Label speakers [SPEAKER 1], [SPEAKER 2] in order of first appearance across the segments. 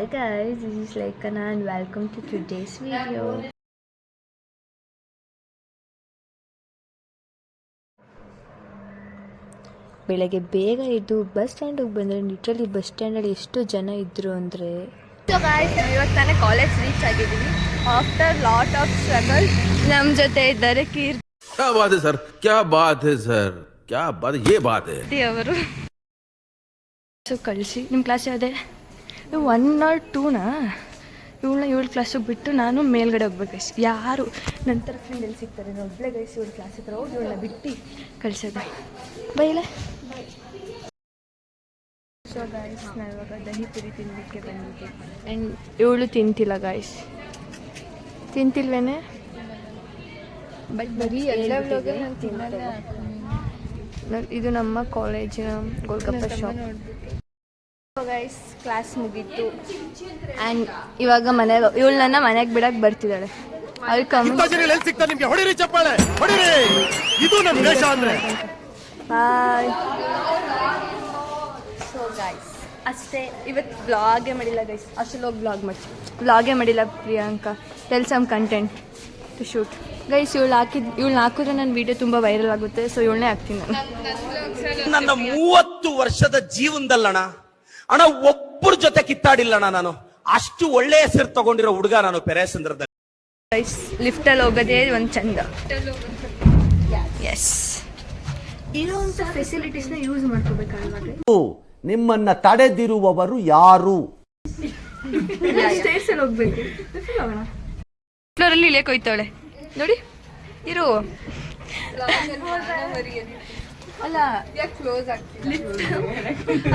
[SPEAKER 1] Hi guys, this is Laikana and welcome to today's video. ಬೆಳಗ್ಗೆ ಬೇಗ ಎದ್ದು bus ಸ್ಟ್ಯಾಂಡಿಗೆ ಬಂದರೆ ಲಿಟ್ರಲಿ ಬಸ್ ಸ್ಟ್ಯಾಂಡಲ್ಲಿ ಎಷ್ಟು ಜನ ಇದ್ದರು ಅಂದರೆ ಸೊ ಗಾಯ್ಸ್ ನಾವು ಇವತ್ತು ತಾನೇ ಕಾಲೇಜ್ ರೀಚ್ ಆಗಿದ್ದೀವಿ ಆಫ್ಟರ್ ಲಾಟ್ ಆಫ್ ಸ್ಟ್ರಗಲ್ ನಮ್ಮ ಜೊತೆ ಇದ್ದಾರೆ ಕೀರ್ತಿ
[SPEAKER 2] क्या बात है सर, क्या बात है सर, क्या बात है, ये बात है
[SPEAKER 1] ಅವರು ಸೊ ಕಳಿಸಿ ನಿಮ್ಮ ಕ್ಲಾಸ್ ಯಾವುದೇ 1 or 2ನಾ ಇವಳು ಕ್ಲಾಸಿಗೆ ಬಿಟ್ಟು ನಾನು ಮೇಲ್ಗಡೆ ಹೋಗ್ಬೇಕು ಗೈಸ್. ಯಾರು ನಂತರ ಫ್ರೆಂಡ್ ಎಲ್ಲಿ ಸಿಗ್ತಾರೆ ನಾನು ಒಬ್ಬಳೇ ಗೈಸ್ ಇವಳು ಕ್ಲಾಸ್ ಹತ್ರ ಹೋಗಿ ಇವಳನ್ನ ಬಿಟ್ಟು ಕಳಿಸೋದು ಬೈಲೆ. ಸೊ ಗಾಯ್ಸ್ ನಾನು ಇವಾಗ ದಹಿ ಪುರಿ ತಿನ್ನಲಿಕ್ಕೆ ಬಂದಿದ್ದೆ ಆ್ಯಂಡ್ ಇವಳು ತಿಂತಿಲ್ಲ ಗಾಯ್ಸ್. ತಿಂತಿಲ್ವೇನೆ ಬಟ್ ಬರೀ ಇದು ನಮ್ಮ ಕಾಲೇಜಿನ ಗೋಲ್ಗಪ್ಪ ಶಾಪ್. ಗೈಸ್ ಕ್ಲಾಸ್ ಮುಗೀತು ಆ್ಯಂಡ್ ಇವಾಗ ಮನೆಗೆ ಇವಳು ನನ್ನ ಮನೆಗೆ ಬಿಡಕ್ಕೆ ಬರ್ತಿದ್ದಾಳೆ. ಬಾಯ್. ಸೊ ಗೈಸ್ ಅಷ್ಟೇ, ಇವತ್ತು ವ್ಲಾಗೇ ಮಾಡಿಲ್ಲ ಗೈಸ್. ಅಷ್ಟಲ್ಲಿ ಹೋಗಿ ವ್ಲಾಗೇ ಮಾಡಿಲ್ಲ Priyanka. Tell some content to shoot guys. ಇವಳನ್ನ ಹಾಕಿದ್ರೆ ನನ್ನ ವಿಡಿಯೋ ತುಂಬ ವೈರಲ್ ಆಗುತ್ತೆ. ಸೊ ಇವಳನ್ನೇ ಹಾಕ್ತೀನಿ ನಾನು.
[SPEAKER 3] ನನ್ನ 30 ವರ್ಷದ ಜೀವನದಲ್ಲಣ್ಣ ಅಣ್ಣ ಒಬ್ಬರ ಜೊತೆ ಕಿತ್ತಾಡಿಲ್ಲಣ್ಣ ನಾನು. ಅಷ್ಟು ಒಳ್ಳೆ ಹೆಸರು ತಗೊಂಡಿರೋ ಹುಡುಗ ನಾನು ಪೆರೇಸಂದ್ರದಲ್ಲಿ.
[SPEAKER 1] ಗೈಸ್ ಲಿಫ್ಟಲ್ಲಿ ಹೋಗೋದೇ ಒಂದು ಚಂದ. ಎಸ್, ಇರುವಂಥ ಫೆಸಿಲಿಟೀಸ್ನ ಯೂಸ್ ಮಾಡ್ಕೋಬೇಕಲ್ವಾ.
[SPEAKER 3] ನಿಮ್ಮನ್ನ ತಡೆದಿರುವವರು ಯಾರು?
[SPEAKER 1] ಸ್ಟೇರ್ಸಲ್ಲಿ ಹೋಗ್ಬೇಕು. ಫ್ಲೋರಲ್ಲಿ ಇಳಿಯಕ್ಕೆ ಹೋಯ್ತಾಳೆ ನೋಡಿ. ಇರು ಅಲ್ಲ ಕ್ಲೋಸ್ ಆಗ್ತಿಲ್ಲ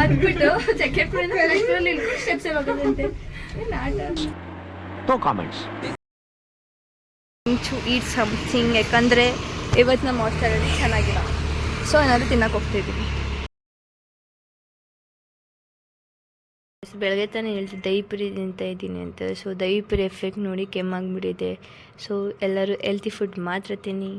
[SPEAKER 1] ಅದ್ಬಿಟ್ಟು ಸೆಕೆಂಡ್ ಫ್ಲೋರಲ್ಲಿ ಸ್ಟೆಪ್ಸ್ ಹೋಗೋದಂತೆ. ಟು ಈಟ್ ಸಮಥಿಂಗ್, ಯಾಕಂದರೆ ಇವತ್ತು ನಮ್ಮ ಹಾಸ್ಟೆಲಲ್ಲಿ ಚೆನ್ನಾಗಿಲ್ಲ. ಸೊ ಏನಾದರೂ ತಿನ್ನಕ್ಕೆ ಹೋಗ್ತಿದ್ದೀವಿ. ಬೆಳಗ್ಗೆ ತಾನೇ ಹೇಳ್ತಿದ್ದೆ ದಹಿ ಪುರಿ ತಿಂತಾ ಇದ್ದೀನಿ ಅಂತ. ಸೊ ದಹಿ ಪುರಿ ಎಫೆಕ್ಟ್ ನೋಡಿ ಕೆಮ್ಮಾಗಿಬಿಟ್ಟಿದೆ. ಸೊ ಎಲ್ಲರೂ ಹೆಲ್ತಿ ಫುಡ್ ಮಾತ್ರ ತಿನ್ನಿ.